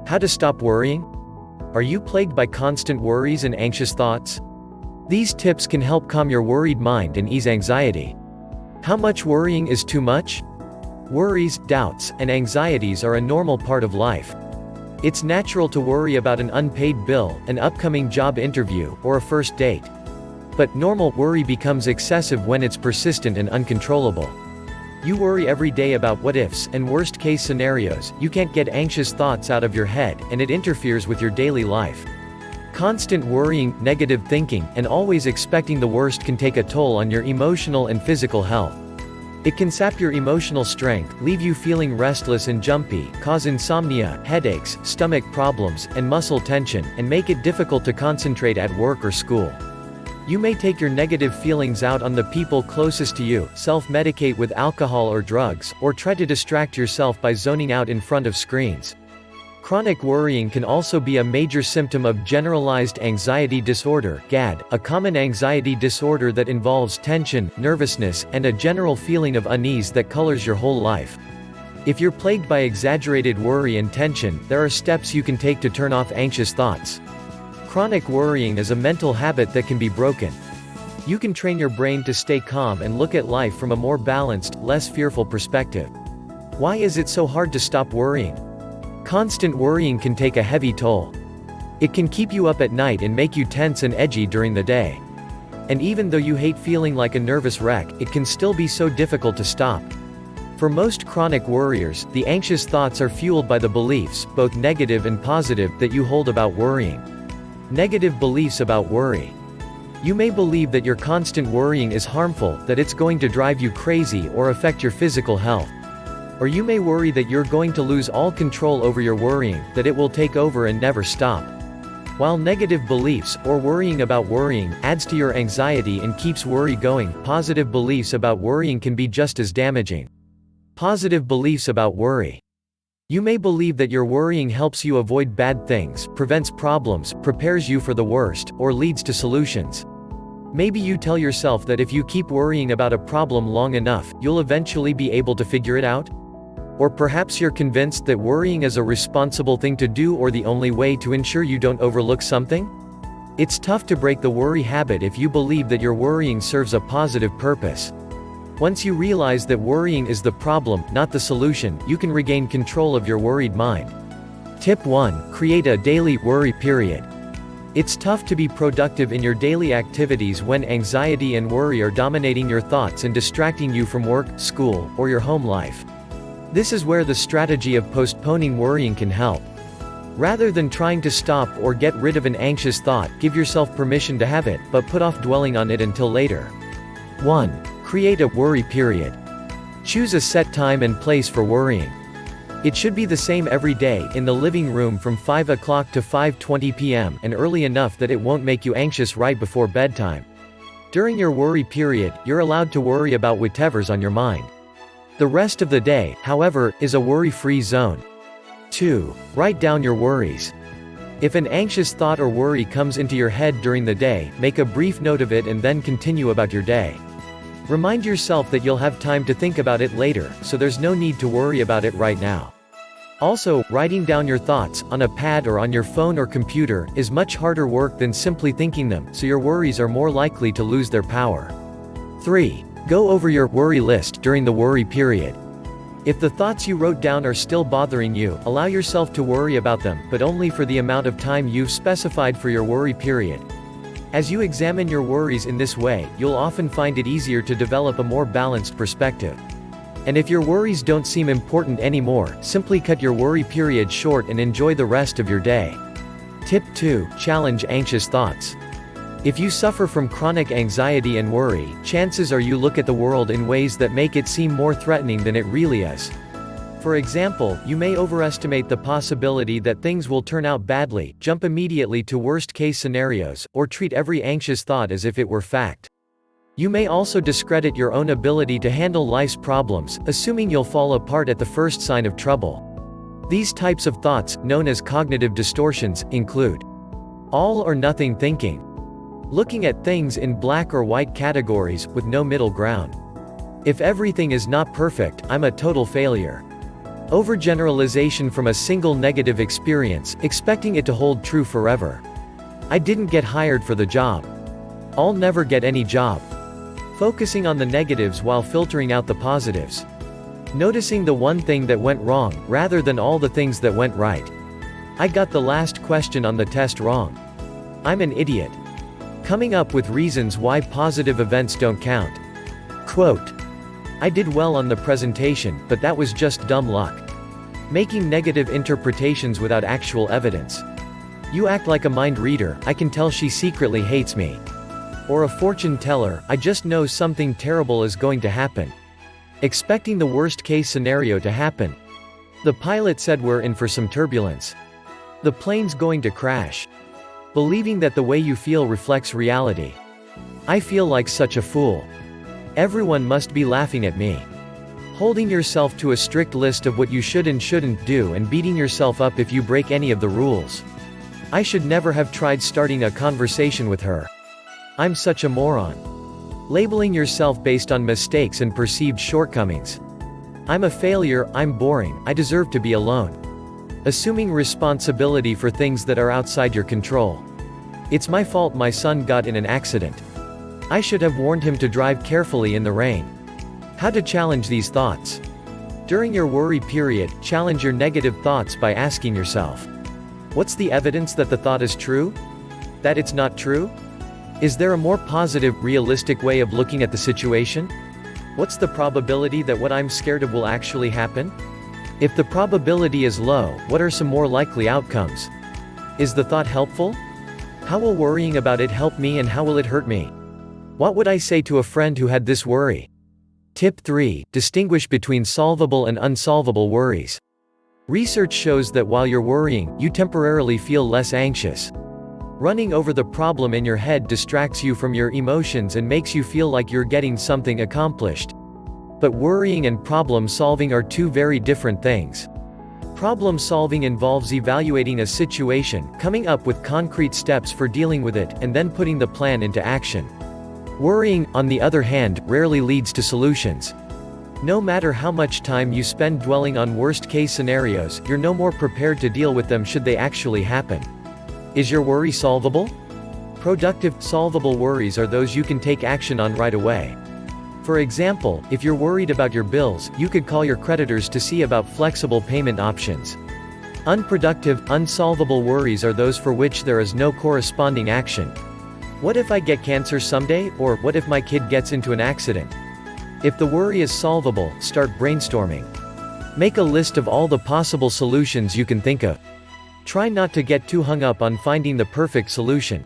How to stop worrying? Are you plagued by constant worries and anxious thoughts? These tips can help calm your worried mind and ease anxiety. How much worrying is too much? Worries, doubts, and anxieties are a normal part of life. It's natural to worry about an unpaid bill, an upcoming job interview, or a first date. But normal worry becomes excessive when it's persistent and uncontrollable. You worry every day about what-ifs and worst-case scenarios. You can't get anxious thoughts out of your head, and it interferes with your daily life. Constant worrying, negative thinking, and always expecting the worst can take a toll on your emotional and physical health. It can sap your emotional strength, leave you feeling restless and jumpy, cause insomnia, headaches, stomach problems, and muscle tension, and make it difficult to concentrate at work or school. You may take your negative feelings out on the people closest to you, self-medicate with alcohol or drugs, or try to distract yourself by zoning out in front of screens. Chronic worrying can also be a major symptom of generalized anxiety disorder (GAD), a common anxiety disorder that involves tension, nervousness, and a general feeling of unease that colors your whole life. If you're plagued by exaggerated worry and tension, there are steps you can take to turn off anxious thoughts. Chronic worrying is a mental habit that can be broken. You can train your brain to stay calm and look at life from a more balanced, less fearful perspective. Why is it so hard to stop worrying? Constant worrying can take a heavy toll. It can keep you up at night and make you tense and edgy during the day. And even though you hate feeling like a nervous wreck, it can still be so difficult to stop. For most chronic worriers, the anxious thoughts are fueled by the beliefs, both negative and positive, that you hold about worrying. Negative beliefs about worry. You may believe that your constant worrying is harmful, that it's going to drive you crazy or affect your physical health. Or you may worry that you're going to lose all control over your worrying, that it will take over and never stop. While negative beliefs, or worrying about worrying, adds to your anxiety and keeps worry going, positive beliefs about worrying can be just as damaging. Positive beliefs about worry. You may believe that your worrying helps you avoid bad things, prevents problems, prepares you for the worst, or leads to solutions. Maybe you tell yourself that if you keep worrying about a problem long enough, you'll eventually be able to figure it out? Or perhaps you're convinced that worrying is a responsible thing to do or the only way to ensure you don't overlook something? It's tough to break the worry habit if you believe that your worrying serves a positive purpose. Once you realize that worrying is the problem, not the solution, you can regain control of your worried mind. Tip 1. Create a daily worry period. It's tough to be productive in your daily activities when anxiety and worry are dominating your thoughts and distracting you from work, school, or your home life. This is where the strategy of postponing worrying can help. Rather than trying to stop or get rid of an anxious thought, give yourself permission to have it, but put off dwelling on it until later. 1. Create a worry period. Choose a set time and place for worrying. It should be the same every day, in the living room from 5 o'clock to 5:20 p.m., and early enough that it won't make you anxious right before bedtime. During your worry period, you're allowed to worry about whatever's on your mind. The rest of the day, however, is a worry-free zone. 2. Write down your worries. If an anxious thought or worry comes into your head during the day, make a brief note of it and then continue about your day. Remind yourself that you'll have time to think about it later, so there's no need to worry about it right now. Also, writing down your thoughts, on a pad or on your phone or computer, is much harder work than simply thinking them, so your worries are more likely to lose their power. 3. Go over your worry list during the worry period. If the thoughts you wrote down are still bothering you, allow yourself to worry about them, but only for the amount of time you've specified for your worry period. As you examine your worries in this way, you'll often find it easier to develop a more balanced perspective. And if your worries don't seem important anymore, simply cut your worry period short and enjoy the rest of your day. Tip 2. Challenge anxious thoughts. If you suffer from chronic anxiety and worry, chances are you look at the world in ways that make it seem more threatening than it really is. For example, you may overestimate the possibility that things will turn out badly, jump immediately to worst-case scenarios, or treat every anxious thought as if it were fact. You may also discredit your own ability to handle life's problems, assuming you'll fall apart at the first sign of trouble. These types of thoughts, known as cognitive distortions, include all or nothing thinking, looking at things in black or white categories, with no middle ground. If everything is not perfect, I'm a total failure. Overgeneralization from a single negative experience, expecting it to hold true forever. I didn't get hired for the job. I'll never get any job. Focusing on the negatives while filtering out the positives. Noticing the one thing that went wrong, rather than all the things that went right. I got the last question on the test wrong. I'm an idiot. Coming up with reasons why positive events don't count. Quote, I did well on the presentation, but that was just dumb luck. Making negative interpretations without actual evidence. You act like a mind reader, I can tell she secretly hates me. Or a fortune teller, I just know something terrible is going to happen. Expecting the worst case scenario to happen. The pilot said we're in for some turbulence. The plane's going to crash. Believing that the way you feel reflects reality. I feel like such a fool. Everyone must be laughing at me. Holding yourself to a strict list of what you should and shouldn't do and beating yourself up if you break any of the rules. I should never have tried starting a conversation with her. I'm such a moron. Labeling yourself based on mistakes and perceived shortcomings. I'm a failure, I'm boring, I deserve to be alone. Assuming responsibility for things that are outside your control. It's my fault my son got in an accident. I should have warned him to drive carefully in the rain. How to challenge these thoughts. During your worry period, challenge your negative thoughts by asking yourself, what's the evidence that the thought is true? That it's not true? Is there a more positive, realistic way of looking at the situation? What's the probability that what I'm scared of will actually happen? If the probability is low, what are some more likely outcomes? Is the thought helpful? How will worrying about it help me and how will it hurt me? What would I say to a friend who had this worry? Tip 3. Distinguish between solvable and unsolvable worries. Research shows that while you're worrying, you temporarily feel less anxious. Running over the problem in your head distracts you from your emotions and makes you feel like you're getting something accomplished. But worrying and problem solving are two very different things. Problem solving involves evaluating a situation, coming up with concrete steps for dealing with it, and then putting the plan into action. Worrying, on the other hand, rarely leads to solutions. No matter how much time you spend dwelling on worst-case scenarios, you're no more prepared to deal with them should they actually happen. Is your worry solvable? Productive, solvable worries are those you can take action on right away. For example, if you're worried about your bills, you could call your creditors to see about flexible payment options. Unproductive, unsolvable worries are those for which there is no corresponding action. What if I get cancer someday, or what if my kid gets into an accident? If the worry is solvable, start brainstorming. Make a list of all the possible solutions you can think of. Try not to get too hung up on finding the perfect solution.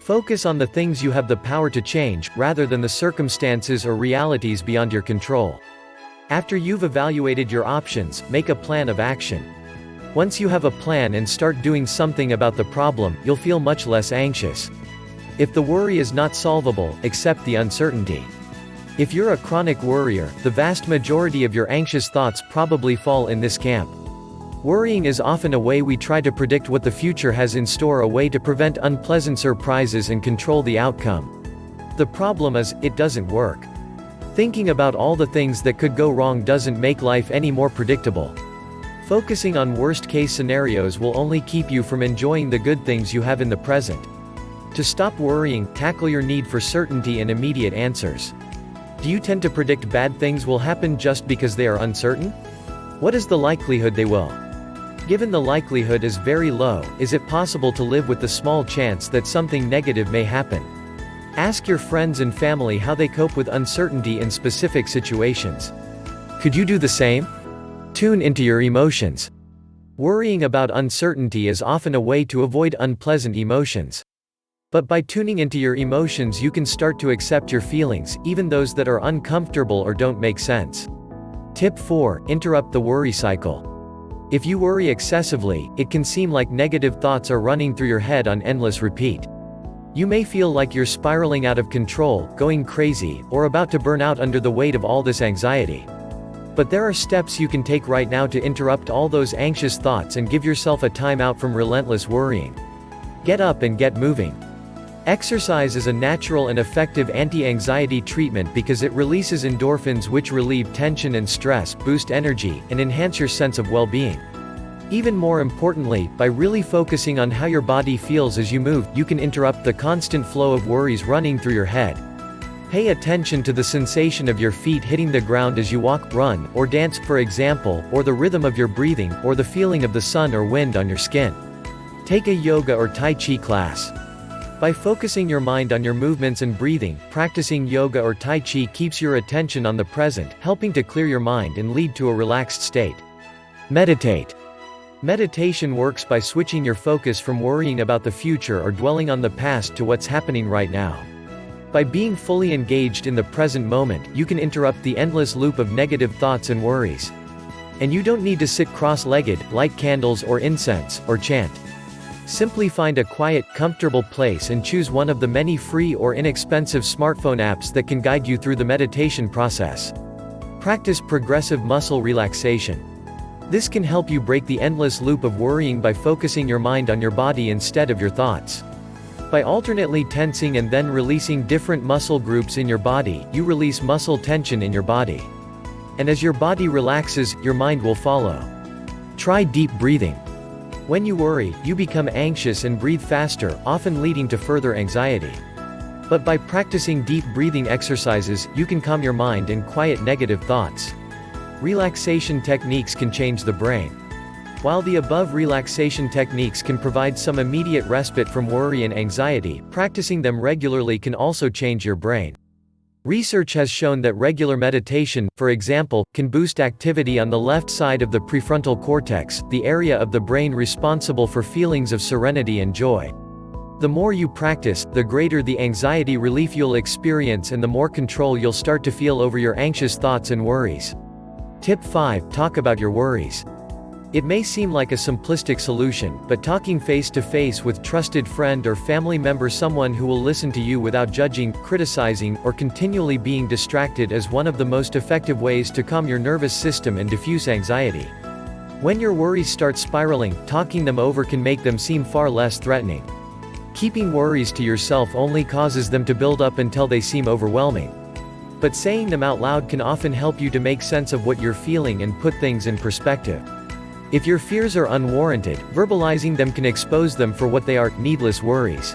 Focus on the things you have the power to change, rather than the circumstances or realities beyond your control. After you've evaluated your options, make a plan of action. Once you have a plan and start doing something about the problem, you'll feel much less anxious. If the worry is not solvable, accept the uncertainty. If you're a chronic worrier, the vast majority of your anxious thoughts probably fall in this camp. Worrying is often a way we try to predict what the future has in store, a way to prevent unpleasant surprises and control the outcome. The problem is, it doesn't work. Thinking about all the things that could go wrong doesn't make life any more predictable. Focusing on worst-case scenarios will only keep you from enjoying the good things you have in the present. To stop worrying, tackle your need for certainty and immediate answers. Do you tend to predict bad things will happen just because they are uncertain? What is the likelihood they will? Given the likelihood is very low, is it possible to live with the small chance that something negative may happen? Ask your friends and family how they cope with uncertainty in specific situations. Could you do the same? Tune into your emotions. Worrying about uncertainty is often a way to avoid unpleasant emotions. But by tuning into your emotions, you can start to accept your feelings, even those that are uncomfortable or don't make sense. Tip 4. Interrupt the worry cycle. If you worry excessively, it can seem like negative thoughts are running through your head on endless repeat. You may feel like you're spiraling out of control, going crazy, or about to burn out under the weight of all this anxiety. But there are steps you can take right now to interrupt all those anxious thoughts and give yourself a time out from relentless worrying. Get up and get moving. Exercise is a natural and effective anti-anxiety treatment because it releases endorphins which relieve tension and stress, boost energy, and enhance your sense of well-being. Even more importantly, by really focusing on how your body feels as you move, you can interrupt the constant flow of worries running through your head. Pay attention to the sensation of your feet hitting the ground as you walk, run, or dance, for example, or the rhythm of your breathing, or the feeling of the sun or wind on your skin. Take a yoga or Tai Chi class. By focusing your mind on your movements and breathing, practicing yoga or Tai Chi keeps your attention on the present, helping to clear your mind and lead to a relaxed state. Meditate. Meditation works by switching your focus from worrying about the future or dwelling on the past to what's happening right now. By being fully engaged in the present moment, you can interrupt the endless loop of negative thoughts and worries. And you don't need to sit cross-legged, light candles or incense, or chant. Simply find a quiet, comfortable place and choose one of the many free or inexpensive smartphone apps that can guide you through the meditation process. Practice progressive muscle relaxation. This can help you break the endless loop of worrying by focusing your mind on your body instead of your thoughts. By alternately tensing and then releasing different muscle groups in your body, you release muscle tension in your body. And as your body relaxes, your mind will follow. Try deep breathing. When you worry, you become anxious and breathe faster, often leading to further anxiety. But by practicing deep breathing exercises, you can calm your mind and quiet negative thoughts. Relaxation techniques can change the brain. While the above relaxation techniques can provide some immediate respite from worry and anxiety, practicing them regularly can also change your brain. Research has shown that regular meditation, for example, can boost activity on the left side of the prefrontal cortex, the area of the brain responsible for feelings of serenity and joy. The more you practice, the greater the anxiety relief you'll experience and the more control you'll start to feel over your anxious thoughts and worries. Tip 5. Talk about your worries. It may seem like a simplistic solution, but talking face-to-face with trusted friend or family member, someone who will listen to you without judging, criticizing, or continually being distracted, is one of the most effective ways to calm your nervous system and diffuse anxiety. When your worries start spiraling, talking them over can make them seem far less threatening. Keeping worries to yourself only causes them to build up until they seem overwhelming. But saying them out loud can often help you to make sense of what you're feeling and put things in perspective. If your fears are unwarranted, verbalizing them can expose them for what they are, needless worries.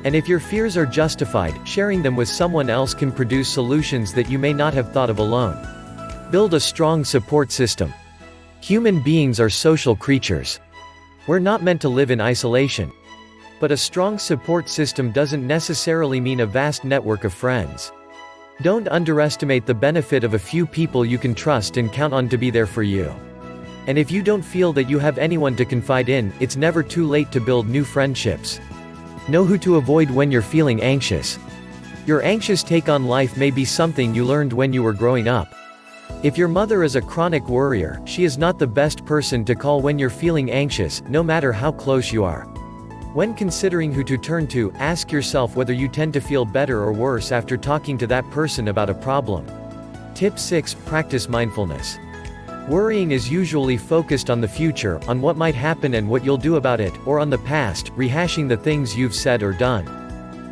And if your fears are justified, sharing them with someone else can produce solutions that you may not have thought of alone. Build a strong support system. Human beings are social creatures. We're not meant to live in isolation. But a strong support system doesn't necessarily mean a vast network of friends. Don't underestimate the benefit of a few people you can trust and count on to be there for you. And if you don't feel that you have anyone to confide in, it's never too late to build new friendships. Know who to avoid when you're feeling anxious. Your anxious take on life may be something you learned when you were growing up. If your mother is a chronic worrier, she is not the best person to call when you're feeling anxious, no matter how close you are. When considering who to turn to, ask yourself whether you tend to feel better or worse after talking to that person about a problem. Tip 6. Practice mindfulness. Worrying is usually focused on the future, on what might happen and what you'll do about it, or on the past, rehashing the things you've said or done.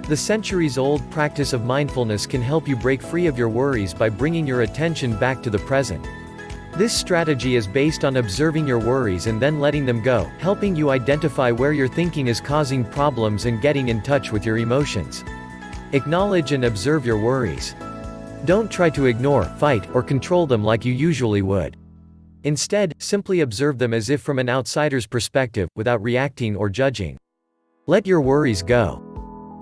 The centuries-old practice of mindfulness can help you break free of your worries by bringing your attention back to the present. This strategy is based on observing your worries and then letting them go, helping you identify where your thinking is causing problems and getting in touch with your emotions. Acknowledge and observe your worries. Don't try to ignore, fight, or control them like you usually would. Instead, simply observe them as if from an outsider's perspective, without reacting or judging. Let your worries go.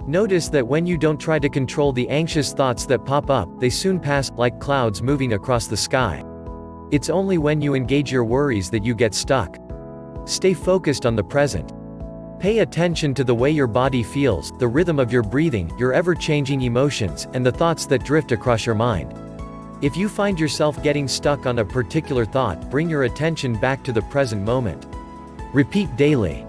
Notice that when you don't try to control the anxious thoughts that pop up, they soon pass, like clouds moving across the sky. It's only when you engage your worries that you get stuck. Stay focused on the present. Pay attention to the way your body feels, the rhythm of your breathing, your ever-changing emotions, and the thoughts that drift across your mind. If you find yourself getting stuck on a particular thought, bring your attention back to the present moment. Repeat daily.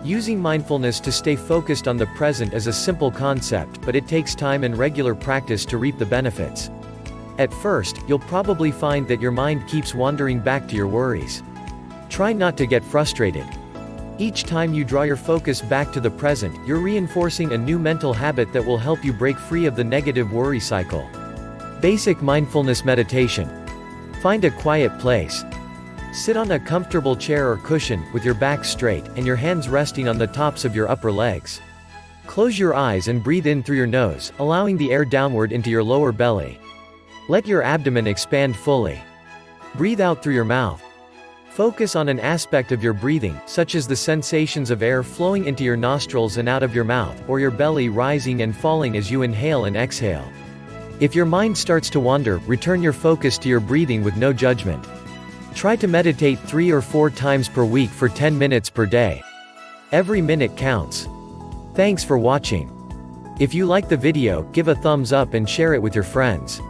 Using mindfulness to stay focused on the present is a simple concept, but it takes time and regular practice to reap the benefits. At first, you'll probably find that your mind keeps wandering back to your worries. Try not to get frustrated. Each time you draw your focus back to the present, you're reinforcing a new mental habit that will help you break free of the negative worry cycle. Basic mindfulness meditation. Find a quiet place. Sit on a comfortable chair or cushion, with your back straight, and your hands resting on the tops of your upper legs. Close your eyes and breathe in through your nose, allowing the air downward into your lower belly. Let your abdomen expand fully. Breathe out through your mouth. Focus on an aspect of your breathing, such as the sensations of air flowing into your nostrils and out of your mouth, or your belly rising and falling as you inhale and exhale. If your mind starts to wander, return your focus to your breathing with no judgment. Try to meditate 3 or 4 times per week for 10 minutes per day. Every minute counts. Thanks for watching. If you like the video, give a thumbs up and share it with your friends.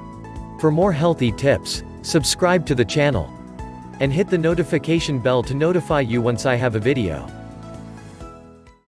For more healthy tips, subscribe to the channel and hit the notification bell to notify you once I have a video.